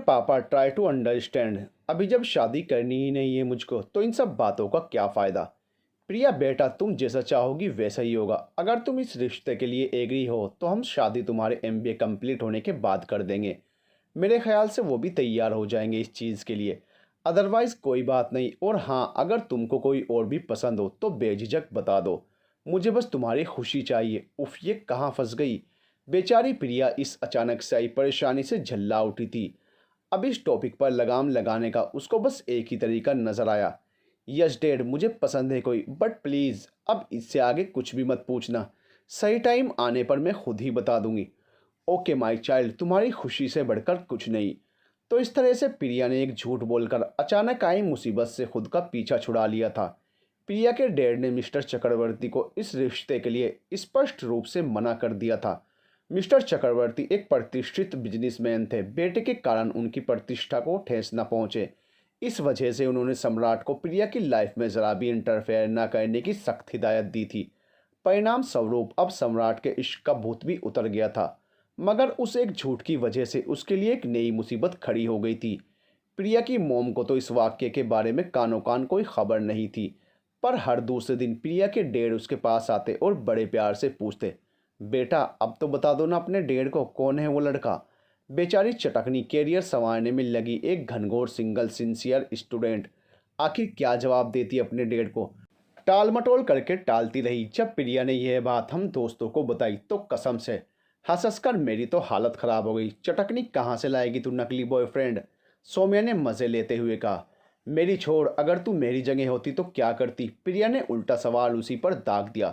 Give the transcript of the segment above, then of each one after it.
पापा try to understand. अभी जब शादी करनी ही नहीं है मुझको तो इन सब बातों का क्या फ़ायदा। प्रिया बेटा, तुम जैसा चाहोगी वैसा ही होगा। अगर तुम इस रिश्ते के लिए एग्री हो तो हम शादी तुम्हारे एमबीए कंप्लीट होने के बाद कर देंगे। मेरे ख्याल से वो भी तैयार हो जाएंगे इस चीज़ के लिए। अदरवाइज़ कोई बात नहीं। और हाँ, अगर तुमको कोई और भी पसंद हो तो बेझिझक बता दो। मुझे बस तुम्हारी खुशी चाहिए। उफ, ये कहाँ फंस गई। बेचारी प्रिया इस अचानक से आई परेशानी से झल्ला उठी थी। अब इस टॉपिक पर लगाम लगाने का उसको बस एक ही तरीका नज़र आया। यस डैड, मुझे पसंद है कोई, बट प्लीज़ अब इससे आगे कुछ भी मत पूछना। सही टाइम आने पर मैं खुद ही बता दूंगी। ओके माय चाइल्ड, तुम्हारी खुशी से बढ़कर कुछ नहीं। तो इस तरह से प्रिया ने एक झूठ बोलकर अचानक आई मुसीबत से खुद का पीछा छुड़ा लिया था। प्रिया के डैड ने मिस्टर चक्रवर्ती को इस रिश्ते के लिए स्पष्ट रूप से मना कर दिया था। मिस्टर चक्रवर्ती एक प्रतिष्ठित बिजनेसमैन थे। बेटे के कारण उनकी प्रतिष्ठा को ठेस न पहुंचे, इस वजह से उन्होंने सम्राट को प्रिया की लाइफ में ज़रा भी इंटरफेयर न करने की सख्त हिदायत दी थी। परिणाम स्वरूप अब सम्राट के इश्क का भूत भी उतर गया था। मगर उस एक झूठ की वजह से उसके लिए एक नई मुसीबत खड़ी हो गई थी। प्रिया की मोम को तो इस वाक्य के बारे में कानो कान कोई खबर नहीं थी, पर हर दूसरे दिन प्रिया के डैड उसके पास आते और बड़े प्यार से पूछते, बेटा अब तो बता दो ना अपने डैड को, कौन है वो लड़का। बेचारी चटकनी कैरियर संवारने में लगी एक घनघोर सिंगल सिंसियर स्टूडेंट आखिर क्या जवाब देती अपने डैड को। टाल मटोल करके टालती रही। जब प्रिया ने यह बात हम दोस्तों को बताई तो कसम से हंस हंस कर मेरी तो हालत खराब हो गई। चटकनी कहाँ से लाएगी तू नकली बॉयफ्रेंड, सौम्या ने मज़े लेते हुए कहा। मेरी छोड़, अगर तू मेरी जगह होती तो क्या करती, प्रिया ने उल्टा सवाल उसी पर दाग दिया।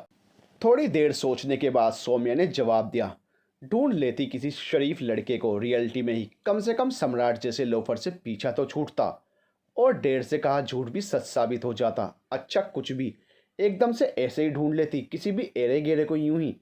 थोड़ी देर सोचने के बाद सौम्या ने जवाब दिया, ढूंढ लेती किसी शरीफ लड़के को रियलिटी में ही, कम से कम सम्राट जैसे लोफर से पीछा तो छूटता और डेढ़ से कहा झूठ भी सच साबित हो जाता। अच्छा कुछ भी, एकदम से ऐसे ही ढूंढ लेती किसी भी एरे गेरे को यूं ही।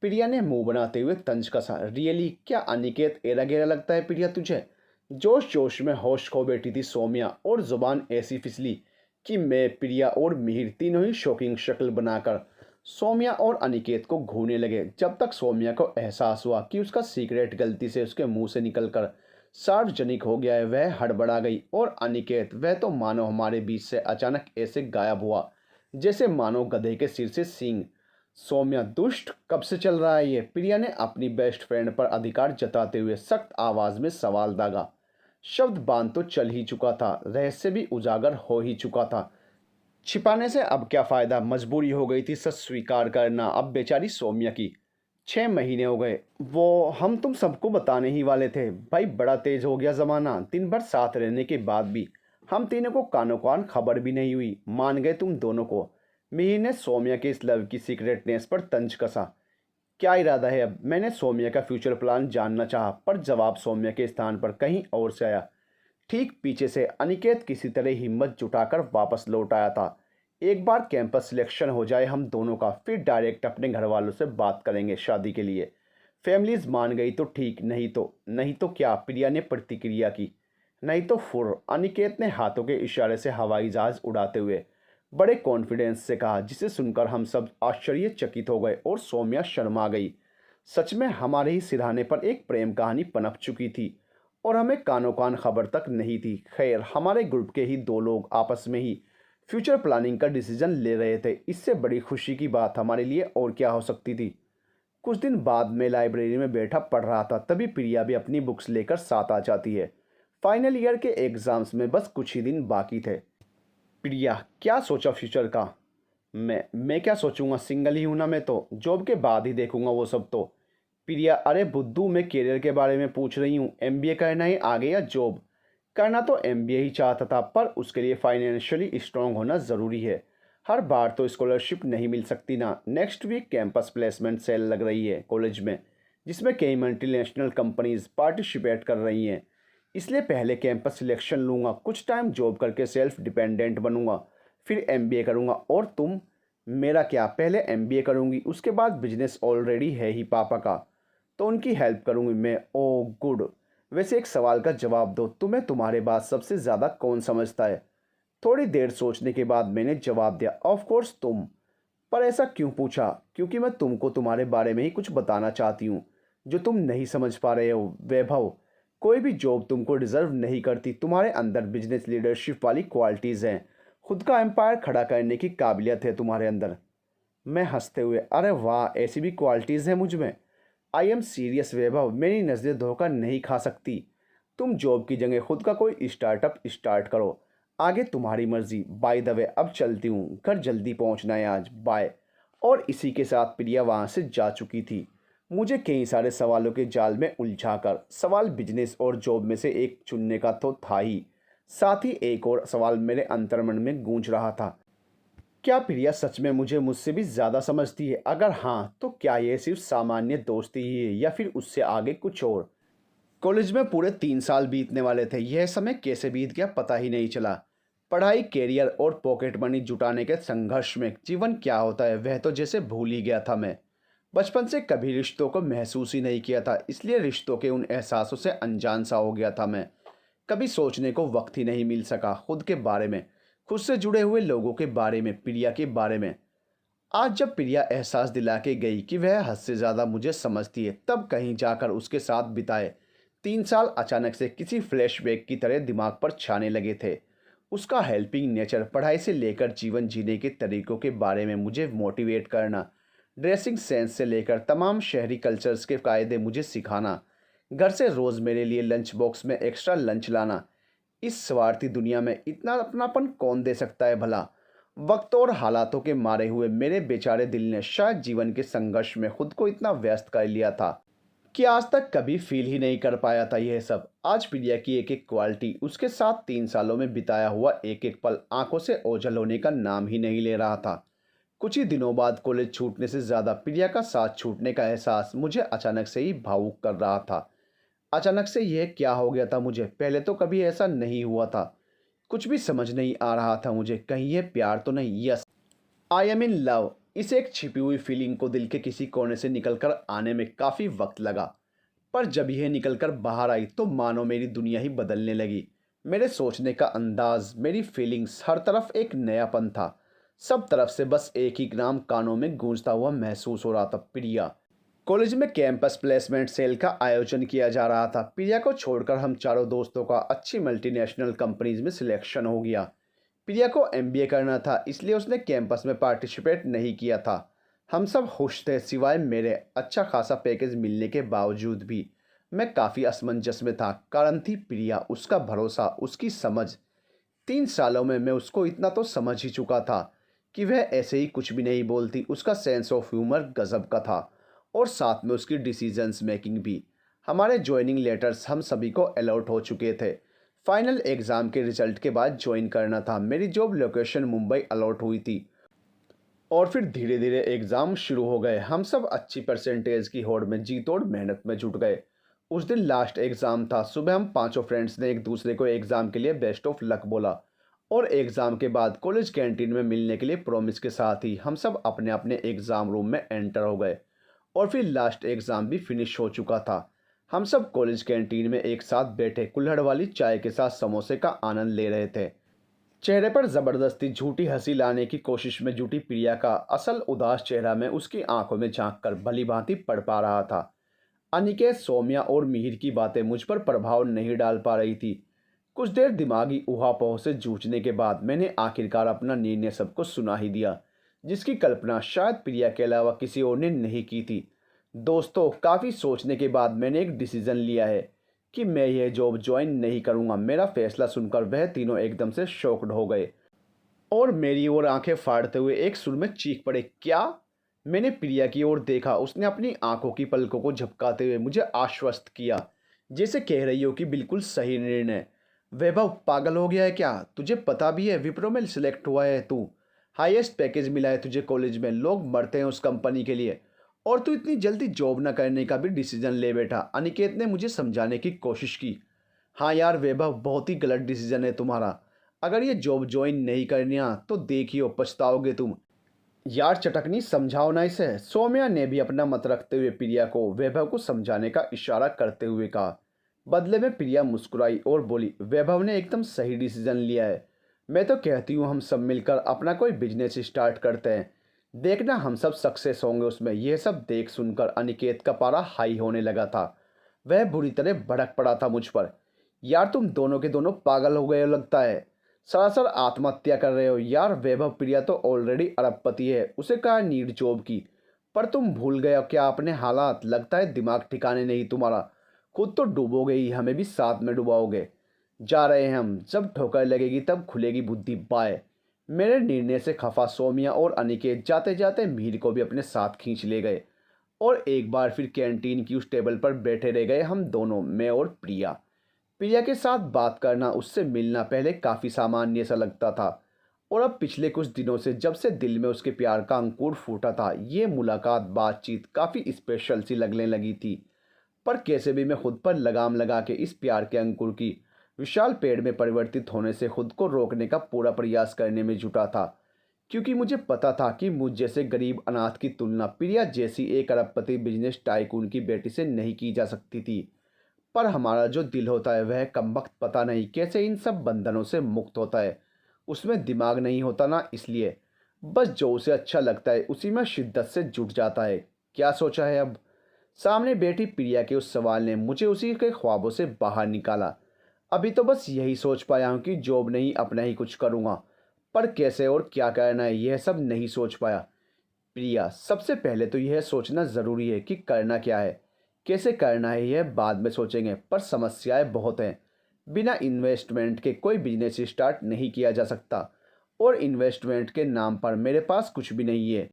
प्रिया ने मुंह बनाते हुए तंज कसा। रियली, क्या अनिकेत एरा गेरा लगता है प्रिया तुझे। जोश जोश में होश खो बैठी थी सौम्या और जुबान ऐसी फिसली कि मैं, प्रिया और मिहिर तीनों ही शॉकिंग शक्ल बनाकर सौम्या और अनिकेत को घूरने लगे। जब तक सौम्या को एहसास हुआ कि उसका सीक्रेट गलती से उसके मुंह से निकलकर सार्वजनिक हो गया है, वह हड़बड़ा गई। और अनिकेत, वह तो मानो हमारे बीच से अचानक ऐसे गायब हुआ जैसे मानो गधे के सिर से सींग। सौम्या, दुष्ट, कब से चल रहा है ये। प्रिया ने अपनी बेस्ट फ्रेंड पर अधिकार जताते हुए सख्त आवाज में सवाल दागा। शब्द बांध तो चल ही चुका था, रहस्य भी उजागर हो ही चुका था। छिपाने से अब क्या फ़ायदा, मजबूरी हो गई थी सच स्वीकार करना। अब बेचारी सौम्या की 6 महीने हो गए, वो हम तुम सबको बताने ही वाले थे। भाई बड़ा तेज हो गया ज़माना। दिन भर साथ रहने के बाद भी हम तीनों को कानो कान खबर भी नहीं हुई। मान गए तुम दोनों को। मिहिर ने सौम्या के इस लव की सीक्रेटनेस पर तंज कसा। क्या इरादा है अब, मैंने सौम्या का फ्यूचर प्लान जानना चाहा, पर जवाब सौम्या के स्थान पर कहीं और से आया। ठीक पीछे से अनिकेत किसी तरह हिम्मत जुटाकर वापस लौट आया था। एक बार कैंपस सिलेक्शन हो जाए हम दोनों का, फिर डायरेक्ट अपने घर वालों से बात करेंगे शादी के लिए। फैमिलीज मान गई तो ठीक, नहीं तो क्या, प्रिया ने प्रतिक्रिया की। नहीं तो फुर, अनिकेत ने हाथों के इशारे से हवाई जहाज उड़ाते हुए बड़े कॉन्फिडेंस से कहा, जिसे सुनकर हम सब आश्चर्यचकित हो गए और सौम्या शर्मा गई। सच में हमारे ही सिरहाने पर एक प्रेम कहानी पनप चुकी थी और हमें कानो कान खबर तक नहीं थी। खैर, हमारे ग्रुप के ही दो लोग आपस में ही फ्यूचर प्लानिंग का डिसीजन ले रहे थे। इससे बड़ी खुशी की बात हमारे लिए और क्या हो सकती थी। कुछ दिन बाद मैं लाइब्रेरी में बैठा पढ़ रहा था, तभी प्रिया भी अपनी बुक्स लेकर साथ आ जाती है। फाइनल ईयर के एग्ज़ाम्स में बस कुछ ही दिन बाकी थे। प्रिया, क्या सोचा फ्यूचर का। मैं क्या सोचूंगा, सिंगल ही हूं ना मैं तो, जॉब के बाद ही देखूंगा वो सब तो। प्रिया, अरे बुद्धू, मैं करियर के बारे में पूछ रही हूँ। एमबीए करना है आगे या जॉब। करना तो एमबीए ही चाहता था, पर उसके लिए फाइनेंशियली स्ट्रांग होना ज़रूरी है। हर बार तो स्कॉलरशिप नहीं मिल सकती ना। Next week campus placement cell लग रही है कॉलेज में, जिसमें कई मल्टीनेशनल कंपनीज पार्टिसिपेट कर रही हैं। इसलिए पहले कैंपस सिलेक्शन लूँगा, कुछ टाइम जॉब करके सेल्फ डिपेंडेंट बनूंगा, फिर एमबीए करूँगा। और तुम। मेरा क्या, पहले एमबीए करूँगी, उसके बाद बिजनेस ऑलरेडी है ही पापा का, तो उनकी हेल्प करूँगी मैं। ओ गुड। वैसे एक सवाल का जवाब दो, तुम्हें तुम्हारे बात सबसे ज़्यादा कौन समझता है। थोड़ी देर सोचने के बाद मैंने जवाब दिया, ऑफ कोर्स तुम। पर ऐसा क्यों पूछा। क्योंकि मैं तुमको तुम्हारे बारे में ही कुछ बताना चाहती हूँ जो तुम नहीं समझ पा रहे हो। वैभव, कोई भी जॉब तुमको डिजर्व नहीं करती। तुम्हारे अंदर बिजनेस लीडरशिप वाली क्वालिटीज़ हैं, खुद का एम्पायर खड़ा करने की काबिलियत है तुम्हारे अंदर। मैं हंसते हुए, अरे वाह, ऐसी भी क्वालिटीज़ हैं मुझ में। आई एम सीरियस वैभव, मेरी नज़रें धोखा नहीं खा सकती। तुम जॉब की जगह खुद का कोई स्टार्टअप स्टार्ट करो, आगे तुम्हारी मर्जी। बाय द वे अब चलती हूँ, घर जल्दी पहुँचना है आज, बाय। और इसी के साथ प्रिया वहाँ से जा चुकी थी, मुझे कई सारे सवालों के जाल में उलझाकर। सवाल बिजनेस और जॉब में से एक चुनने का तो था ही, साथ ही एक और सवाल मेरे अंतर्मन में गूंज रहा था। क्या प्रिया सच में मुझे मुझसे भी ज़्यादा समझती है? अगर हाँ, तो क्या ये सिर्फ सामान्य दोस्ती ही है या फिर उससे आगे कुछ और? कॉलेज में पूरे 3 साल बीतने वाले थे। यह समय कैसे बीत गया पता ही नहीं चला। पढ़ाई, कैरियर और पॉकेट मनी जुटाने के संघर्ष में जीवन क्या होता है वह तो जैसे भूल ही गया था मैं। बचपन से कभी रिश्तों को महसूस ही नहीं किया था, इसलिए रिश्तों के उन एहसासों से अनजान सा हो गया था मैं। कभी सोचने को वक्त ही नहीं मिल सका खुद के बारे में, खुद से जुड़े हुए लोगों के बारे में, प्रिया के बारे में। आज जब प्रिया एहसास दिला के गई कि वह हद से ज़्यादा मुझे समझती है, तब कहीं जाकर उसके साथ बिताए 3 साल अचानक से किसी फ्लैशबैक की तरह दिमाग पर छाने लगे थे। उसका हेल्पिंग नेचर, पढ़ाई से लेकर जीवन जीने के तरीकों के बारे में मुझे मोटिवेट करना, ड्रेसिंग सेंस से लेकर तमाम शहरी कल्चर्स के कायदे मुझे सिखाना, घर से रोज़ मेरे लिए लंच बॉक्स में एक्स्ट्रा लंच लाना। इस स्वार्थी दुनिया में इतना अपनापन कौन दे सकता है भला? वक्त और हालातों के मारे हुए मेरे बेचारे दिल ने शायद जीवन के संघर्ष में खुद को इतना व्यस्त कर लिया था कि आज तक कभी फील ही नहीं कर पाया था यह सब। आज प्रिया की एक एक क्वालिटी, उसके साथ 3 सालों में बिताया हुआ एक एक पल आंखों से ओझल होने का नाम ही नहीं ले रहा था। कुछ ही दिनों बाद कॉलेज छूटने से ज़्यादा प्रिया का साथ छूटने का एहसास मुझे अचानक से ही भावुक कर रहा था। अचानक से यह क्या हो गया था मुझे? पहले तो कभी ऐसा नहीं हुआ था। कुछ भी समझ नहीं आ रहा था मुझे। कहीं ये प्यार तो नहीं? Yes, I am in love. इस एक छिपी हुई फीलिंग को दिल के किसी कोने से निकलकर आने में काफ़ी वक्त लगा, पर जब यह निकलकर बाहर आई तो मानो मेरी दुनिया ही बदलने लगी। मेरे सोचने का अंदाज, मेरी फीलिंग्स, हर तरफ एक नयापन था। सब तरफ से बस एक ही नाम कानों में गूंजता हुआ महसूस हो रहा था, प्रिया। कॉलेज में कैंपस प्लेसमेंट सेल का आयोजन किया जा रहा था। प्रिया को छोड़कर हम चारों दोस्तों का अच्छी मल्टीनेशनल कंपनीज में सिलेक्शन हो गया। प्रिया को एमबीए करना था, इसलिए उसने कैंपस में पार्टिसिपेट नहीं किया था। हम सब खुश थे सिवाय मेरे। अच्छा खासा पैकेज मिलने के बावजूद भी मैं काफ़ी असमंजस में था। कारण थी प्रिया, उसका भरोसा, उसकी समझ। 3 सालों में मैं उसको इतना तो समझ ही चुका था कि वह ऐसे ही कुछ भी नहीं बोलती। उसका सेंस ऑफ ह्यूमर गजब का था, और साथ में उसकी डिसीजंस मेकिंग भी। हमारे ज्वाइनिंग लेटर्स हम सभी को अलॉट हो चुके थे। फाइनल एग्ज़ाम के रिजल्ट के बाद ज्वाइन करना था। मेरी जॉब लोकेशन मुंबई अलॉट हुई थी, और फिर धीरे धीरे एग्ज़ाम शुरू हो गए। हम सब अच्छी परसेंटेज की होड़ में जी तोड़ मेहनत में जुट गए। उस दिन लास्ट एग्ज़ाम था। सुबह हम पांचों फ्रेंड्स ने एक दूसरे को एग्ज़ाम के लिए बेस्ट ऑफ लक बोला, और एग्ज़ाम के बाद कॉलेज कैंटीन में मिलने के लिए प्रॉमिस के साथ ही हम सब अपने अपने एग्ज़ाम रूम में एंटर हो गए। और फिर लास्ट एग्ज़ाम भी फिनिश हो चुका था। हम सब कॉलेज कैंटीन में एक साथ बैठे कुल्हड़ वाली चाय के साथ समोसे का आनंद ले रहे थे। चेहरे पर ज़बरदस्ती झूठी हंसी लाने की कोशिश में जुटी प्रिया का असल उदास चेहरा मैं उसकी आंखों में झांक कर भली भांति पढ़ पा रहा था। अनिकेत, सौम्या और मिहिर की बातें मुझ पर प्रभाव नहीं डाल पा रही थी। कुछ देर दिमागी ऊहापोह से जूझने के बाद मैंने आखिरकार अपना निर्णय सबको सुना ही दिया, जिसकी कल्पना शायद प्रिया के अलावा किसी और ने नहीं की थी। दोस्तों, काफ़ी सोचने के बाद मैंने एक डिसीज़न लिया है कि मैं यह जॉब ज्वाइन नहीं करूँगा। मेरा फैसला सुनकर वह तीनों एकदम से शॉक्ड हो गए और मेरी ओर आंखें फाड़ते हुए एक सुर में चीख पड़े, क्या? मैंने प्रिया की ओर देखा। उसने अपनी आंखों की पलकों को झपकाते हुए मुझे आश्वस्त किया, जैसे कह रही हो कि बिल्कुल सही निर्णय। वैभव, पागल हो गया है क्या? तुझे पता भी है विप्रो में सिलेक्ट हुआ है तू। हाईएस्ट पैकेज मिला है तुझे कॉलेज में, लोग मरते हैं उस कंपनी के लिए, और तू इतनी जल्दी जॉब न करने का भी डिसीजन ले बैठा। अनिकेत ने मुझे समझाने की कोशिश की। हाँ यार वैभव, बहुत ही गलत डिसीजन है तुम्हारा। अगर ये जॉब ज्वाइन नहीं करना तो देखियो पछताओगे तुम। यार चटकनी, समझाओ ना इसे। सौम्या ने भी अपना मत रखते हुए प्रिया को वैभव को समझाने का इशारा करते हुए कहा। बदले में प्रिया मुस्कुराई और बोली, वैभव ने एकदम सही डिसीजन लिया है। मैं तो कहती हूँ हम सब मिलकर अपना कोई बिजनेस स्टार्ट करते हैं, देखना हम सब सक्सेस होंगे उसमें। यह सब देख सुनकर अनिकेत का पारा हाई होने लगा था। वह बुरी तरह भड़क पड़ा था मुझ पर। यार तुम दोनों के दोनों पागल हो गए हो लगता है, सरासर आत्महत्या कर रहे हो यार। वैभव प्रिया तो ऑलरेडी अरबपति है, उसे कहा नीड जॉब की। पर तुम भूल गए हो क्या अपने हालात? लगता है दिमाग ठिकाने नहीं तुम्हारा। खुद तो डूबोगे ही, हमें भी साथ में डुबाओगे। जा रहे हैं हम, जब ठोकर लगेगी तब खुलेगी बुद्धि। बाय। मेरे निर्णय से खफा सोमिया और अनिकेत जाते जाते मीर को भी अपने साथ खींच ले गए और एक बार फिर कैंटीन की उस टेबल पर बैठे रह गए हम दोनों, मैं और प्रिया। प्रिया के साथ बात करना, उससे मिलना पहले काफ़ी सामान्य सा लगता था, और अब पिछले कुछ दिनों से जब से दिल में उसके प्यार का अंकुर फूटा था, ये मुलाकात बातचीत काफ़ी स्पेशल सी लगने लगी थी। पर कैसे भी मैं खुद पर लगाम लगा के इस प्यार के अंकुर की विशाल पेड़ में परिवर्तित होने से खुद को रोकने का पूरा प्रयास करने में जुटा था, क्योंकि मुझे पता था कि मुझ जैसे गरीब अनाथ की तुलना प्रिया जैसी एक अरबपति बिजनेस टाइकून की बेटी से नहीं की जा सकती थी। पर हमारा जो दिल होता है वह कमबख्त पता नहीं कैसे इन सब बंधनों से मुक्त होता है। उसमें दिमाग नहीं होता ना, इसलिए बस जो उसे अच्छा लगता है उसी में शिद्दत से जुट जाता है। क्या सोचा है अब? सामने बैठी प्रिया के उस सवाल ने मुझे उसी के ख्वाबों से बाहर निकाला। अभी तो बस यही सोच पाया हूँ कि जॉब नहीं, अपना ही कुछ करूँगा। पर कैसे और क्या करना है यह सब नहीं सोच पाया। प्रिया, सबसे पहले तो यह सोचना ज़रूरी है कि करना क्या है। कैसे करना है यह बाद में सोचेंगे, पर समस्याएं बहुत हैं। बिना इन्वेस्टमेंट के कोई बिजनेस स्टार्ट नहीं किया जा सकता, और इन्वेस्टमेंट के नाम पर मेरे पास कुछ भी नहीं है।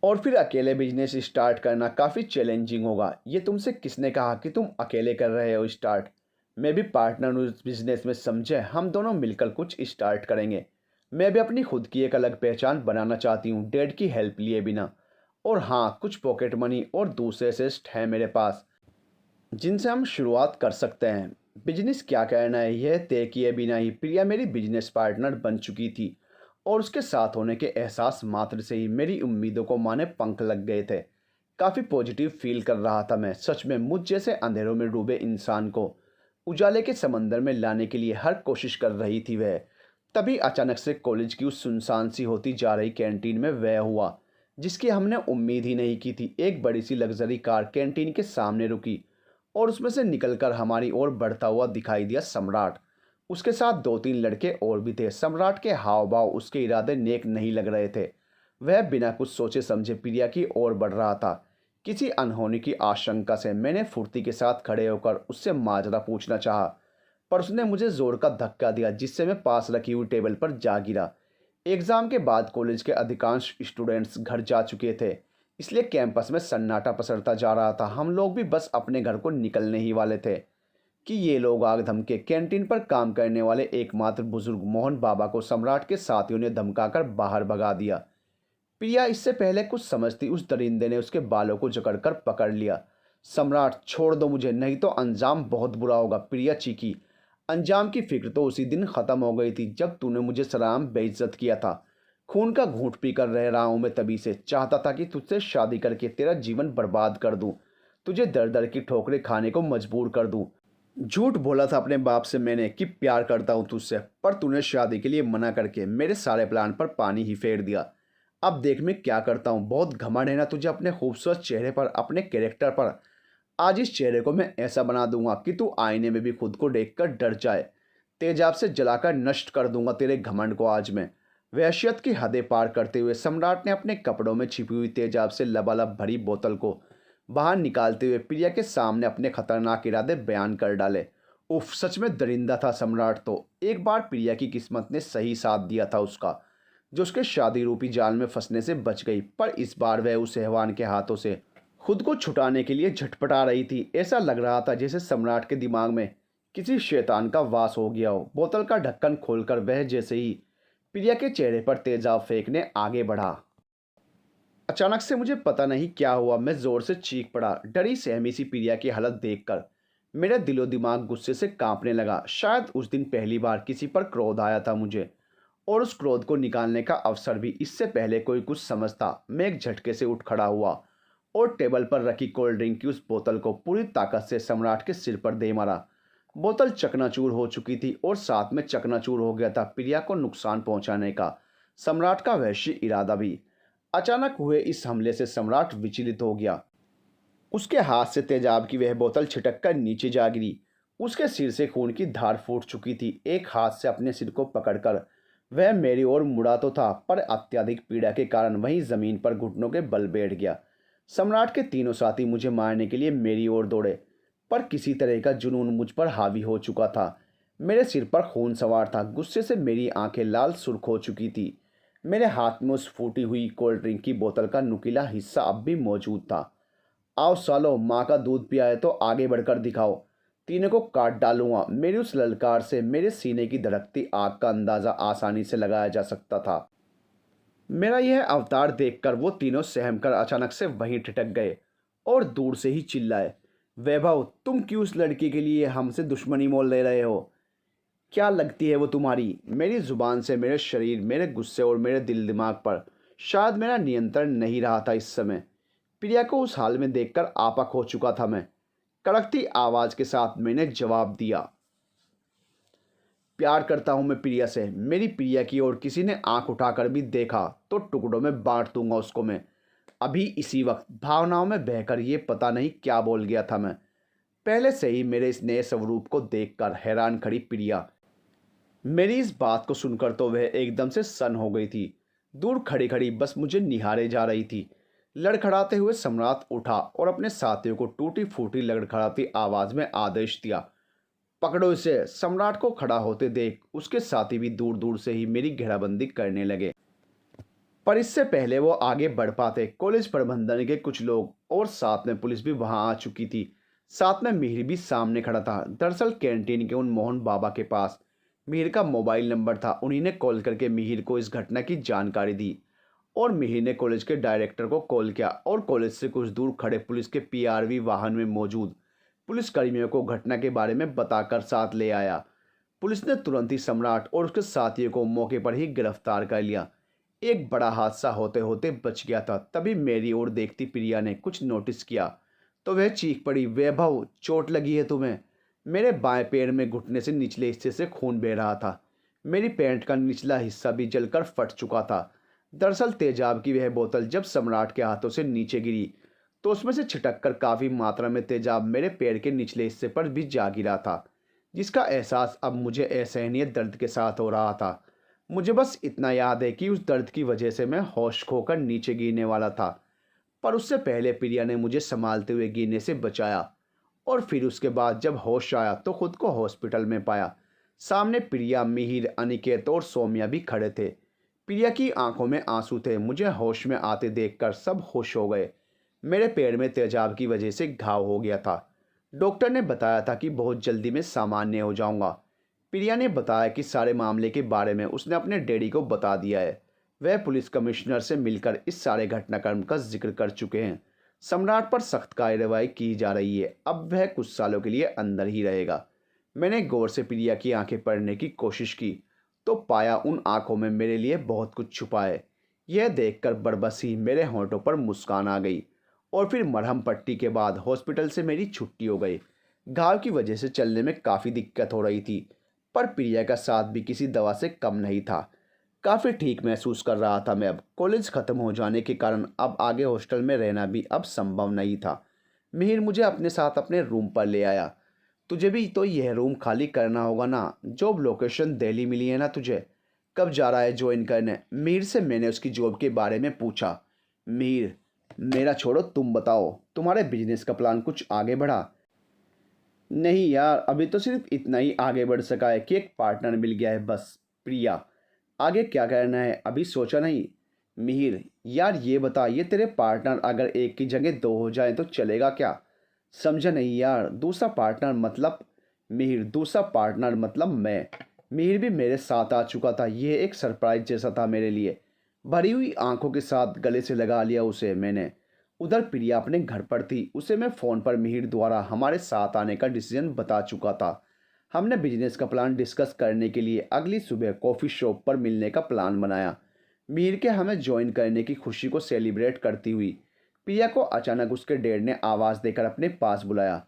और फिर अकेले बिजनेस स्टार्ट करना काफ़ी चैलेंजिंग होगा। ये तुमसे किसने कहा कि तुम अकेले कर रहे हो स्टार्ट? मैं भी पार्टनर उस बिजनेस में, समझे? हम दोनों मिलकर कुछ स्टार्ट करेंगे। मैं भी अपनी खुद की एक अलग पहचान बनाना चाहती हूँ, डैड की हेल्प लिए बिना। और हाँ, कुछ पॉकेट मनी और दूसरे सेस्ट हैं मेरे पास, जिनसे हम शुरुआत कर सकते हैं। बिजनेस क्या करना है यह तय किए बिना ही प्रिया मेरी बिजनेस पार्टनर बन चुकी थी, और उसके साथ होने के एहसास मात्र से ही मेरी उम्मीदों को माने पंख लग गए थे। काफ़ी पॉजिटिव फील कर रहा था मैं। सच में मुझ जैसे अंधेरों में डूबे इंसान को उजाले के समंदर में लाने के लिए हर कोशिश कर रही थी वह। तभी अचानक से कॉलेज की उस सुनसान सी होती जा रही कैंटीन में वह हुआ जिसकी हमने उम्मीद ही नहीं की थी। एक बड़ी सी लग्जरी कार कैंटीन के सामने रुकी, और उसमें से निकलकर हमारी ओर बढ़ता हुआ दिखाई दिया सम्राट। उसके साथ दो तीन लड़के और भी थे। सम्राट के हाव भाव, उसके इरादे नेक नहीं लग रहे थे। वह बिना कुछ सोचे समझे प्रिया की ओर बढ़ रहा था। किसी अनहोनी की आशंका से मैंने फुर्ती के साथ खड़े होकर उससे माजरा पूछना चाहा, पर उसने मुझे जोर का धक्का दिया जिससे मैं पास रखी हुई टेबल पर जा गिरा। एग्ज़ाम के बाद कॉलेज के अधिकांश स्टूडेंट्स घर जा चुके थे, इसलिए कैंपस में सन्नाटा पसरता जा रहा था। हम लोग भी बस अपने घर को निकलने ही वाले थे कि ये लोग आग धमके कैंटीन पर काम करने वाले एकमात्र बुजुर्ग मोहन बाबा को सम्राट के साथियों ने धमकाकर बाहर भगा दिया। प्रिया इससे पहले कुछ समझती उस दरिंदे ने उसके बालों को जकड़कर पकड़ लिया। सम्राट, छोड़ दो मुझे, नहीं तो अंजाम बहुत बुरा होगा। प्रिया चीखी। अंजाम की फिक्र तो उसी दिन ख़त्म हो गई थी जब तूने मुझे सलाम बेइज्जत किया था। खून का घूंट पीकर रह रहा हूँ मैं तभी से। चाहता था कि तुझसे शादी करके तेरा जीवन बर्बाद कर दूँ, तुझे दर दर की ठोकरें खाने को मजबूर कर दूँ। झूठ बोला था अपने बाप से मैंने कि प्यार करता हूँ तुझसे, पर तूने शादी के लिए मना करके मेरे सारे प्लान पर पानी ही फेर दिया। अब देख मैं क्या करता हूँ। बहुत घमंड है ना तुझे अपने खूबसूरत चेहरे पर, अपने कैरेक्टर पर। आज इस चेहरे को मैं ऐसा बना दूंगा कि तू आईने में भी खुद को देखकर डर जाए। तेजाब से जलाकर नष्ट कर दूंगा तेरे घमंड को आज मैं। वहशियत की हदें पार करते हुए सम्राट ने अपने कपड़ों में छिपी हुई तेजाब से लबालब भरी बोतल को बाहर निकालते हुए प्रिया के सामने अपने खतरनाक इरादे बयान कर डाले। उफ, सच में दरिंदा था सम्राट तो। एक बार प्रिया की किस्मत ने सही साथ दिया था उसका, जो उसके शादी रूपी जाल में फंसने से बच गई। पर इस बार वह उस हैवान के हाथों से खुद को छुटाने के लिए झटपटा रही थी। ऐसा लग रहा था जैसे सम्राट के दिमाग में किसी शैतान का वास हो गया हो। बोतल का ढक्कन खोलकर वह जैसे ही प्रिया के चेहरे पर तेजाब फेंकने आगे बढ़ा, अचानक से मुझे पता नहीं क्या हुआ, मैं जोर से चीख पड़ा। डरी सहमी सी प्रिया की हालत देखकर मेरा दिलो दिमाग गुस्से से कांपने लगा। शायद उस दिन पहली बार किसी पर क्रोध आया था मुझे, और उस क्रोध को निकालने का अवसर भी। इससे पहले कोई कुछ समझता, मैं एक झटके से उठ खड़ा हुआ और टेबल पर रखी कोल्ड ड्रिंक की उस बोतल को पूरी ताकत से सम्राट के सिर पर दे मारा। बोतल चकनाचूर हो चुकी थी, और साथ में चकनाचूर हो गया था प्रिया को नुकसान पहुंचाने का सम्राट का वहशी इरादा भी। अचानक हुए इस हमले से सम्राट विचलित हो गया। उसके हाथ से तेजाब की वह बोतल छिटक कर नीचे जा गिरी। उसके सिर से खून की धार फूट चुकी थी। एक हाथ से अपने सिर को पकड़कर वह मेरी ओर मुड़ा तो था, पर अत्यधिक पीड़ा के कारण वहीं जमीन पर घुटनों के बल बैठ गया। सम्राट के तीनों साथी मुझे मारने के लिए मेरी ओर दौड़े, पर किसी तरह का जुनून मुझ पर हावी हो चुका था। मेरे सिर पर खून सवार था। गुस्से से मेरी आंखें लाल सुर्ख हो चुकी थी। मेरे हाथ में उस फूटी हुई कोल्ड ड्रिंक की बोतल का नुकीला हिस्सा अब भी मौजूद था। आओ सालो, माँ का दूध पिया है तो आगे बढ़कर दिखाओ, तीनों को काट डालूंगा। मेरी उस ललकार से मेरे सीने की धड़कती आग का अंदाजा आसानी से लगाया जा सकता था। मेरा यह अवतार देखकर वो तीनों सहम कर अचानक से वहीं ठिठक गए और दूर से ही चिल्लाए, वैभव, तुम क्यों उस लड़की के लिए हमसे दुश्मनी मोल ले रहे हो? क्या लगती है वो तुम्हारी? मेरी जुबान से मेरे शरीर, मेरे गुस्से और मेरे दिल दिमाग पर शायद मेरा नियंत्रण नहीं रहा था इस समय। प्रिया को उस हाल में देखकर आपा खो चुका था मैं। कड़कती आवाज के साथ मैंने जवाब दिया, प्यार करता हूं मैं प्रिया से। मेरी प्रिया की ओर किसी ने आंख उठाकर भी देखा तो टुकड़ों में बांट दूंगा उसको मैं। अभी इसी वक्त भावनाओं में बहकर ये पता नहीं क्या बोल गया था मैं। पहले से ही मेरे इस नए स्वरूप को देखकर हैरान खड़ी प्रिया मेरी इस बात को सुनकर तो वह एकदम से सन्न हो गई थी। दूर खड़ी खड़ी बस मुझे निहारे जा रही थी। लड़खड़ाते हुए सम्राट उठा और अपने साथियों को टूटी फूटी लड़खड़ाती आवाज में आदेश दिया, पकड़ो इसे। सम्राट को खड़ा होते देख उसके साथी भी दूर दूर से ही मेरी घेराबंदी करने लगे, पर इससे पहले वो आगे बढ़ पाते कॉलेज प्रबंधन के कुछ लोग और साथ में पुलिस भी वहां आ चुकी थी। साथ में मिहिर भी सामने खड़ा था। दरअसल कैंटीन के उन मोहन बाबा के पास मिहिर का मोबाइल नंबर था। उन्हीं ने कॉल करके मिहिर को इस घटना की जानकारी दी और मिहिर ने कॉलेज के डायरेक्टर को कॉल किया और कॉलेज से कुछ दूर खड़े पुलिस के पीआरवी वाहन में मौजूद पुलिसकर्मियों को घटना के बारे में बताकर साथ ले आया। पुलिस ने तुरंत ही सम्राट और उसके साथियों को मौके पर ही गिरफ्तार कर लिया। एक बड़ा हादसा होते होते बच गया था। तभी मेरी ओर देखती प्रिया ने कुछ नोटिस किया तो वह चीख पड़ी, वैभव, चोट लगी है तुम्हें? मेरे बाएं पैर में घुटने से निचले हिस्से से खून बह रहा था। मेरी पैंट का निचला हिस्सा भी जलकर फट चुका था। दरअसल तेजाब की वह बोतल जब सम्राट के हाथों से नीचे गिरी तो उसमें से छिटक कर काफ़ी मात्रा में तेजाब मेरे पैर के निचले हिस्से पर भी जा गिरा था, जिसका एहसास अब मुझे असहनीय दर्द के साथ हो रहा था। मुझे बस इतना याद है कि उस दर्द की वजह से मैं होश खोकर नीचे गिरने वाला था, पर उससे पहले प्रिया ने मुझे संभालते हुए गिरने से बचाया। और फिर उसके बाद जब होश आया तो खुद को हॉस्पिटल में पाया। सामने प्रिया, मिहिर, अनिकेत और सौम्या भी खड़े थे। प्रिया की आंखों में आंसू थे। मुझे होश में आते देखकर सब खुश हो गए। मेरे पैर में तेजाब की वजह से घाव हो गया था। डॉक्टर ने बताया था कि बहुत जल्दी मैं सामान्य हो जाऊंगा। प्रिया ने बताया कि सारे मामले के बारे में उसने अपने डैडी को बता दिया है। वह पुलिस कमिश्नर से मिलकर इस सारे घटनाक्रम का जिक्र कर चुके हैं। सम्राट पर सख्त कार्रवाई की जा रही है। अब वह कुछ सालों के लिए अंदर ही रहेगा। मैंने गौर से प्रिया की आंखें पढ़ने की कोशिश की तो पाया उन आंखों में मेरे लिए बहुत कुछ छुपा है। यह देखकर बरबसी मेरे होंठों पर मुस्कान आ गई। और फिर मरहम पट्टी के बाद हॉस्पिटल से मेरी छुट्टी हो गई। घाव की वजह से चलने में काफ़ी दिक्कत हो रही थी, पर प्रिया का साथ भी किसी दवा से कम नहीं था। काफ़ी ठीक महसूस कर रहा था मैं अब। कॉलेज ख़त्म हो जाने के कारण अब आगे हॉस्टल में रहना भी अब संभव नहीं था। मिहिर मुझे अपने साथ अपने रूम पर ले आया। तुझे भी तो यह रूम खाली करना होगा ना? जॉब लोकेशन दिल्ली मिली है ना तुझे? कब जा रहा है ज्वाइन करने? मिहिर से मैंने उसकी जॉब के बारे में पूछा। मिहिर, मेरा छोड़ो, तुम बताओ, तुम्हारे बिजनेस का प्लान कुछ आगे बढ़ा? नहीं यार, अभी तो सिर्फ इतना ही आगे बढ़ सका है कि एक पार्टनर मिल गया है बस। प्रिया, आगे क्या करना है अभी सोचा नहीं? मिहिर, यार ये बता, ये तेरे पार्टनर अगर एक की जगह दो हो जाए तो चलेगा क्या? समझा नहीं यार, दूसरा पार्टनर मतलब? मिहिर, दूसरा पार्टनर मतलब मैं। मिहिर भी मेरे साथ आ चुका था। यह एक सरप्राइज जैसा था मेरे लिए। भरी हुई आंखों के साथ गले से लगा लिया उसे मैंने। उधर प्रिया अपने घर पर थी। उसे मैं फ़ोन पर मिहिर द्वारा हमारे साथ आने का डिसीजन बता चुका था। हमने बिजनेस का प्लान डिस्कस करने के लिए अगली सुबह कॉफ़ी शॉप पर मिलने का प्लान बनाया। मिहिर के हमें ज्वाइन करने की खुशी को सेलिब्रेट करती हुई प्रिया को अचानक उसके डैड ने आवाज़ देकर अपने पास बुलाया।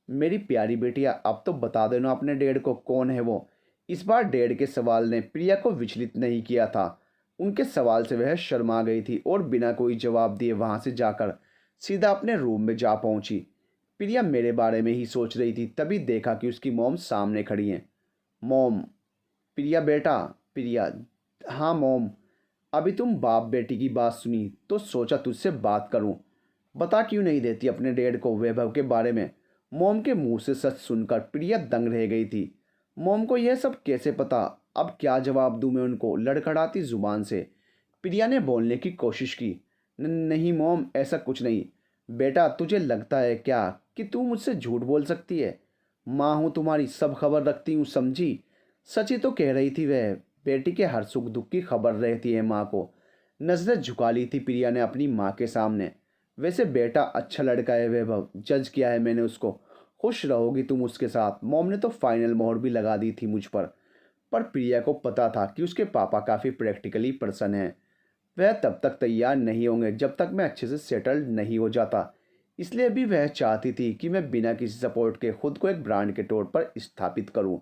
मेरी प्यारी बेटिया, अब तो बता देना अपने डैड को कौन है वो। इस बार डैड के सवाल ने प्रिया को विचलित नहीं किया था। उनके सवाल से वह शर्मा गई थी और बिना कोई जवाब दिए वहां से जाकर सीधा अपने रूम में जा पहुंची। प्रिया मेरे बारे में ही सोच रही थी, तभी देखा कि उसकी मॉम सामने खड़ी हैं। मॉम। प्रिया बेटा। प्रिया। हाँ मॉम। अभी तुम बाप बेटी की बात सुनी तो सोचा तुझसे बात करूं। बता क्यों नहीं देती अपने डैड को वैभव के बारे में। मॉम के मुंह से सच सुनकर प्रिया दंग रह गई थी। मॉम को यह सब कैसे पता। अब क्या जवाब दूं मैं उनको लड़खड़ाती जुबान से। प्रिया ने बोलने की कोशिश की। नहीं मॉम, ऐसा कुछ नहीं। बेटा तुझे लगता है क्या कि तू मुझसे झूठ बोल सकती है। माँ हूँ तुम्हारी, सब खबर रखती हूँ, समझी। सच ही तो कह रही थी वह। बेटी के हर सुख दुख की खबर रहती है माँ को। नजरें झुका ली थी प्रिया ने अपनी माँ के सामने। वैसे बेटा अच्छा लड़का है वैभव, जज किया है मैंने उसको। खुश रहोगी तुम उसके साथ। मॉम ने तो फाइनल मोहर भी लगा दी थी मुझ पर प्रिया को पता था कि उसके पापा काफ़ी प्रैक्टिकली पर्सन हैं। वह तब तक तैयार नहीं होंगे जब तक मैं अच्छे से सेटल्ड नहीं हो जाता। इसलिए भी वह चाहती थी कि मैं बिना किसी सपोर्ट के खुद को एक ब्रांड के तौर पर स्थापित करूं।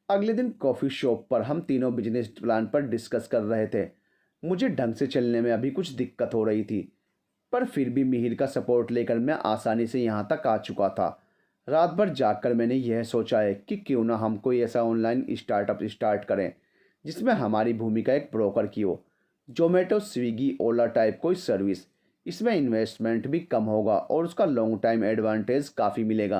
अगले दिन कॉफ़ी शॉप पर हम तीनों बिजनेस प्लान पर डिस्कस कर रहे थे। मुझे ढंग से चलने में अभी कुछ दिक्कत हो रही थी, पर फिर भी मिहिर का सपोर्ट लेकर मैं आसानी से यहाँ तक आ चुका था। रात भर जागकर मैंने यह सोचा है कि क्यों ना हम कोई ऐसा ऑनलाइन स्टार्टअप स्टार्ट करें जिसमें हमारी भूमिका एक ब्रोकर की हो। जोमेटो, स्विगी, ओला टाइप कोई सर्विस। इसमें इन्वेस्टमेंट भी कम होगा और उसका लॉन्ग टाइम एडवांटेज काफ़ी मिलेगा।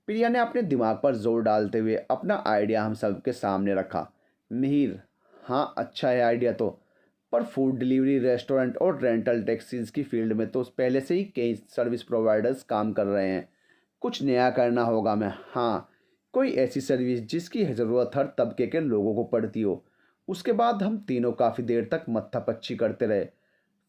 प्रिया ने अपने दिमाग पर जोर डालते हुए अपना आइडिया हम सबके सामने रखा। मिहिर। हाँ अच्छा है आइडिया तो, पर फूड डिलीवरी, रेस्टोरेंट और रेंटल टैक्सीज की फील्ड में तो पहले से ही कई सर्विस प्रोवाइडर्स काम कर रहे हैं। कुछ नया करना होगा। मैं हाँ, कोई ऐसी सर्विस जिसकी ज़रूरत हर तबके के लोगों को पड़ती हो। उसके बाद हम तीनों काफ़ी देर तक मत्थापच्ची करते रहे।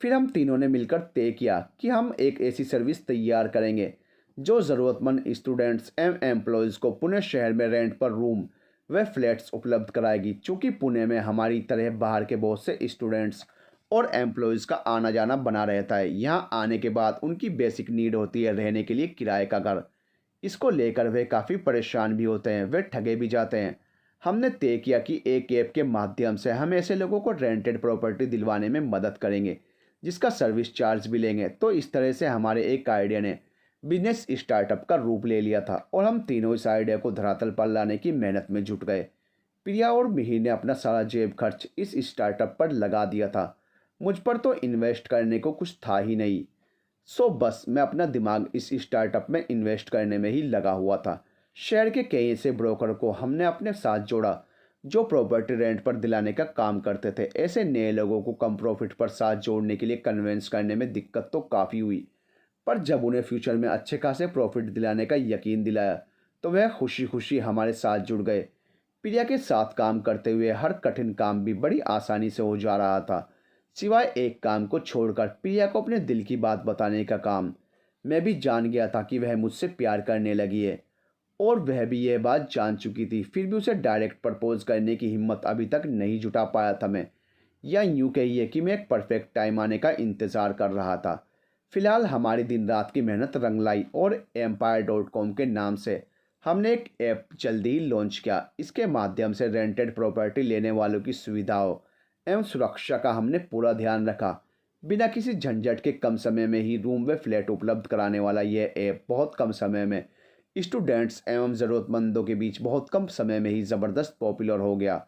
फिर हम तीनों ने मिलकर तय किया कि हम एक ऐसी सर्विस तैयार करेंगे जो ज़रूरतमंद स्टूडेंट्स एवं एम्प्लॉयज़ को पुणे शहर में रेंट पर रूम व फ्लैट्स उपलब्ध कराएगी। चूँकि पुणे में हमारी तरह बाहर के बहुत से स्टूडेंट्स और एम्प्लॉयज़ का आना जाना बना रहता है। यहाँ आने के बाद उनकी बेसिक नीड होती है रहने के लिए किराए का घर। इसको लेकर वे काफ़ी परेशान भी होते हैं, वे ठगे भी जाते हैं। हमने तय किया कि एक ऐप के माध्यम से हम ऐसे लोगों को रेंटेड प्रॉपर्टी दिलवाने में मदद करेंगे जिसका सर्विस चार्ज भी लेंगे। तो इस तरह से हमारे एक आइडिया ने बिजनेस स्टार्टअप का रूप ले लिया था और हम तीनों इस आइडिया को धरातल पर लाने की मेहनत में जुट गए। प्रिया और मिहिर ने अपना सारा जेब खर्च इस स्टार्टअप पर लगा दिया था। मुझ पर तो इन्वेस्ट करने को कुछ था ही नहीं। सो बस मैं अपना दिमाग इस स्टार्टअप में इन्वेस्ट करने में ही लगा हुआ था। शहर के कई ऐसे ब्रोकर को हमने अपने साथ जोड़ा जो प्रॉपर्टी रेंट पर दिलाने का काम करते थे। ऐसे नए लोगों को कम प्रॉफिट पर साथ जोड़ने के लिए कन्वेंस करने में दिक्कत तो काफ़ी हुई, पर जब उन्हें फ्यूचर में अच्छे खासे प्रॉफिट दिलाने का यकीन दिलाया तो वह खुशी खुशी हमारे साथ जुड़ गए। प्रिया के साथ काम करते हुए हर कठिन काम भी बड़ी आसानी से हो जा रहा था, सिवाय एक काम को छोड़कर, प्रिया को अपने दिल की बात बताने का काम। मैं भी जान गया था कि वह मुझसे प्यार करने लगी है और वह भी यह बात जान चुकी थी। फिर भी उसे डायरेक्ट प्रपोज करने की हिम्मत अभी तक नहीं जुटा पाया था मैं, या यूं कहिए कि मैं एक परफेक्ट टाइम आने का इंतज़ार कर रहा था। फिलहाल हमारी दिन रात की मेहनत रंग लाई और empire.com के नाम से हमने एक ऐप जल्दी ही लॉन्च किया। इसके माध्यम से रेंटेड प्रॉपर्टी लेने वालों की सुविधाओं एवं सुरक्षा का हमने पूरा ध्यान रखा। बिना किसी झंझट के कम समय में ही रूम व फ्लैट उपलब्ध कराने वाला यह ऐप बहुत कम समय में स्टूडेंट्स एवं ज़रूरतमंदों के बीच बहुत कम समय में ही ज़बरदस्त पॉपुलर हो गया।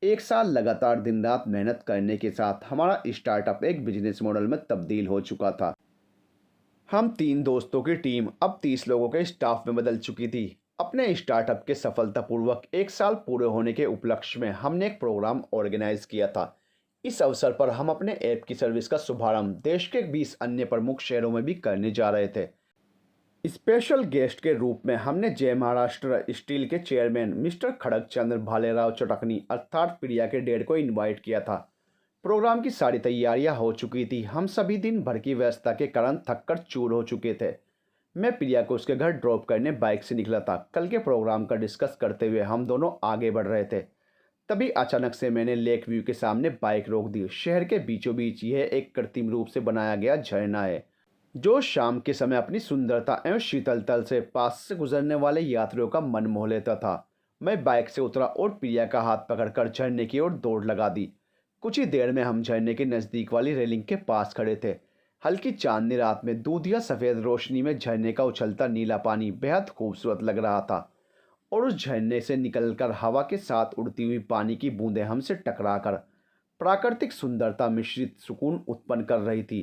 एक साल लगातार दिन रात मेहनत करने के साथ हमारा स्टार्टअप एक बिजनेस मॉडल में तब्दील हो चुका था। हम तीन दोस्तों की टीम अब 30 लोगों के स्टाफ में बदल चुकी थी। अपने स्टार्टअप के सफलतापूर्वक एक साल पूरे होने के उपलक्ष्य में हमने एक प्रोग्राम ऑर्गेनाइज किया था। इस अवसर पर हम अपने ऐप की सर्विस का शुभारंभ देश के 20 अन्य प्रमुख शहरों में भी करने जा रहे थे। स्पेशल गेस्ट के रूप में हमने जय महाराष्ट्र स्टील के चेयरमैन मिस्टर खड़ग चंद्र भालेराव चटकनी अर्थात प्रिया के डैड को इनवाइट किया था। प्रोग्राम की सारी तैयारियां हो चुकी थी। हम सभी दिन भर की व्यस्तता के कारण थककर चूर हो चुके थे। मैं प्रिया को उसके घर ड्रॉप करने बाइक से निकला था। कल के प्रोग्राम का डिस्कस करते हुए हम दोनों आगे बढ़ रहे थे, तभी अचानक से मैंने लेक व्यू के सामने बाइक रोक दी। शहर के बीचों बीच यह एक कृत्रिम रूप से बनाया गया झरना है जो शाम के समय अपनी सुंदरता एवं शीतलता से पास से गुजरने वाले यात्रियों का मन मोह लेता था। मैं बाइक से उतरा और प्रिया का हाथ पकड़कर झरने की ओर दौड़ लगा दी। कुछ ही देर में हम झरने के नज़दीक वाली रेलिंग के पास खड़े थे। हल्की चांदनी रात में दूधिया सफ़ेद रोशनी में झरने का उछलता नीला पानी बेहद खूबसूरत लग रहा था, और उस झरने से निकलकर हवा के साथ उड़ती हुई पानी की बूंदें हमसे टकराकर प्राकृतिक सुंदरता मिश्रित सुकून उत्पन्न कर रही थी।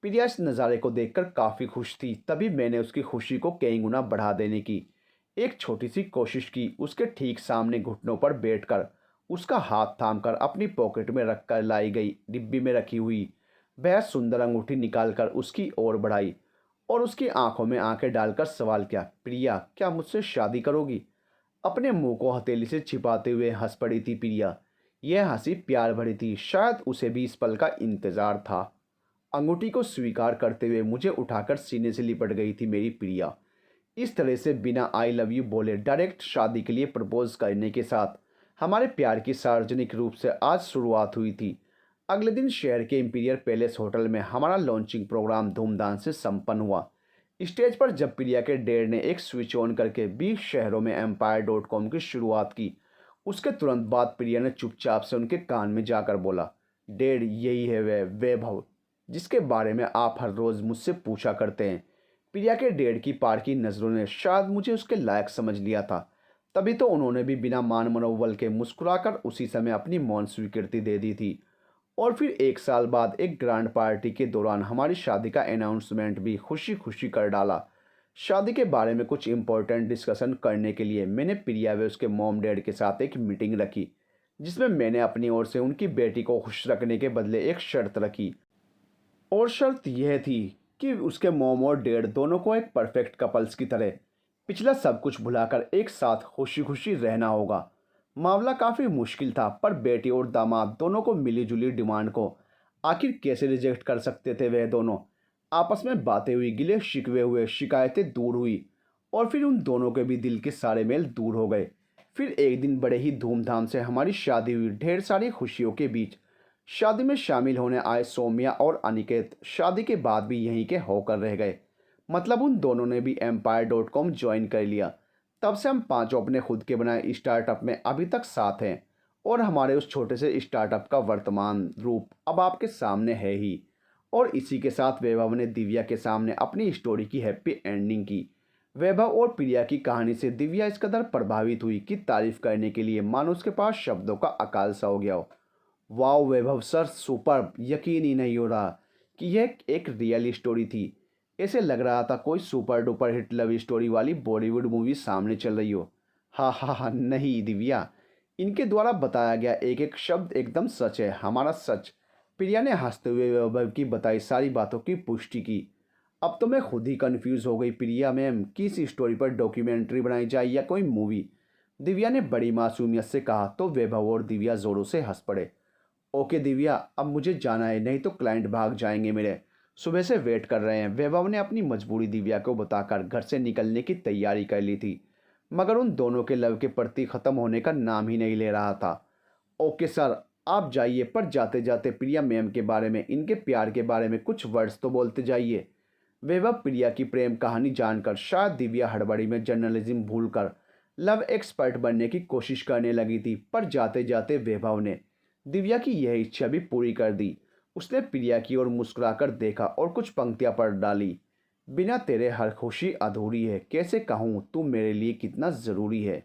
प्रिया इस नज़ारे को देखकर काफ़ी खुश थी। तभी मैंने उसकी खुशी को कई गुना बढ़ा देने की एक छोटी सी कोशिश की। उसके ठीक सामने घुटनों पर बैठकर उसका हाथ थामकर अपनी पॉकेट में रखकर लाई गई डिब्बी में रखी हुई बेहद सुंदर अंगूठी निकालकर उसकी ओर बढ़ाई और उसकी आंखों में आंखें डालकर सवाल किया, प्रिया क्या मुझसे शादी करोगी? अपने मुंह को हथेली से छिपाते हुए हंस पड़ी थी प्रिया। यह हंसी प्यार भरी थी, शायद उसे भी इस पल का इंतजार था। अंगूठी को स्वीकार करते हुए मुझे उठाकर सीने से लिपट गई थी मेरी प्रिया। इस तरह से बिना आई लव यू बोले डायरेक्ट शादी के लिए प्रपोज करने के साथ हमारे प्यार की सार्वजनिक रूप से आज शुरुआत हुई थी। अगले दिन शहर के इंपीरियल पैलेस होटल में हमारा लॉन्चिंग प्रोग्राम धूमधाम से संपन्न हुआ। स्टेज पर जब प्रिया के डैड ने एक स्विच ऑन करके 20 शहरों में empire.com की शुरुआत की, उसके तुरंत बाद प्रिया ने चुपचाप से उनके कान में जाकर बोला, डैड यही है वह वैभव जिसके बारे में आप हर रोज़ मुझसे पूछा करते हैं। प्रिया के डैड की पार की नज़रों ने शायद मुझे उसके लायक समझ लिया था, तभी तो उन्होंने भी बिना मान मनोबल के मुस्कुराकर उसी समय अपनी मौन स्वीकृति दे दी थी। और फिर 1 साल बाद एक ग्रैंड पार्टी के दौरान हमारी शादी का अनाउंसमेंट भी खुशी खुशी कर डाला। शादी के बारे में कुछ इम्पोर्टेंट डिस्कशन करने के लिए मैंने प्रिया व उसके मॉम डैड के साथ एक मीटिंग रखी, जिसमें मैंने अपनी ओर से उनकी बेटी को खुश रखने के बदले एक शर्त रखी। और शर्त यह थी कि उसके मॉम और डैड दोनों को एक परफेक्ट कपल्स की तरह पिछला सब कुछ भुलाकर एक साथ खुशी खुशी रहना होगा। मामला काफ़ी मुश्किल था, पर बेटी और दामाद दोनों को मिली जुली डिमांड को आखिर कैसे रिजेक्ट कर सकते थे। वह दोनों आपस में बातें हुई, गिले शिकवे हुए, शिकायतें दूर हुई और फिर उन दोनों के भी दिल के सारे मेल दूर हो गए। फिर एक दिन बड़े ही धूमधाम से हमारी शादी हुई, ढेर सारी खुशियों के बीच। शादी में शामिल होने आए सौम्या और अनिकेत शादी के बाद भी यहीं के होकर रह गए, मतलब उन दोनों ने भी empire.com ज्वाइन कर लिया। तब से हम पांचों अपने खुद के बनाए स्टार्टअप में अभी तक साथ हैं, और हमारे उस छोटे से स्टार्टअप का वर्तमान रूप अब आपके सामने है ही। और इसी के साथ वैभव ने दिव्या के सामने अपनी स्टोरी की हैप्पी एंडिंग की। वैभव और प्रिया की कहानी से दिव्या इस कदर प्रभावित हुई कि तारीफ करने के लिए मानो उसके पास शब्दों का अकाल सा हो गया हो। वाह वैभव सर, सुपर, यकीन ही नहीं हो रहा कि यह एक रियल स्टोरी थी। ऐसे लग रहा था कोई super duper hit love story वाली बॉलीवुड मूवी सामने चल रही हो। हाँ हाँ हाँ, नहीं दिव्या, इनके द्वारा बताया गया एक एक शब्द एकदम सच है, हमारा सच। प्रिया ने हंसते हुए वैभव की बताई सारी बातों की पुष्टि की। अब तो मैं खुद ही कंफ्यूज हो गई प्रिया मैम, किस स्टोरी पर डॉक्यूमेंट्री बनाई जाए या कोई मूवी? दिव्या ने बड़ी मासूमियत से कहा तो वैभव और दिव्या जोरों से हंस पड़े। ओके दिव्या, अब मुझे जाना है, नहीं तो क्लाइंट भाग जाएंगे मेरे, सुबह से वेट कर रहे हैं। वैभव ने अपनी मजबूरी दिव्या को बताकर घर से निकलने की तैयारी कर ली थी, मगर उन दोनों के लव के प्रति ख़त्म होने का नाम ही नहीं ले रहा था। ओके सर, आप जाइए, पर जाते जाते प्रिया मैम के बारे में, इनके प्यार के बारे में कुछ वर्ड्स तो बोलते जाइए। वैभव प्रिया की प्रेम कहानी जानकर शायद दिव्या हड़बड़ी में जर्नलिज्म भूलकर लव एक्सपर्ट बनने की कोशिश करने लगी थी, पर जाते जाते वैभव ने दिव्या की यह इच्छा भी पूरी कर दी। उसने प्रिया की ओर मुस्कुराकर देखा और कुछ पंक्तियां पढ़ डाली। बिना तेरे हर खुशी अधूरी है, कैसे कहूँ तू मेरे लिए कितना ज़रूरी है।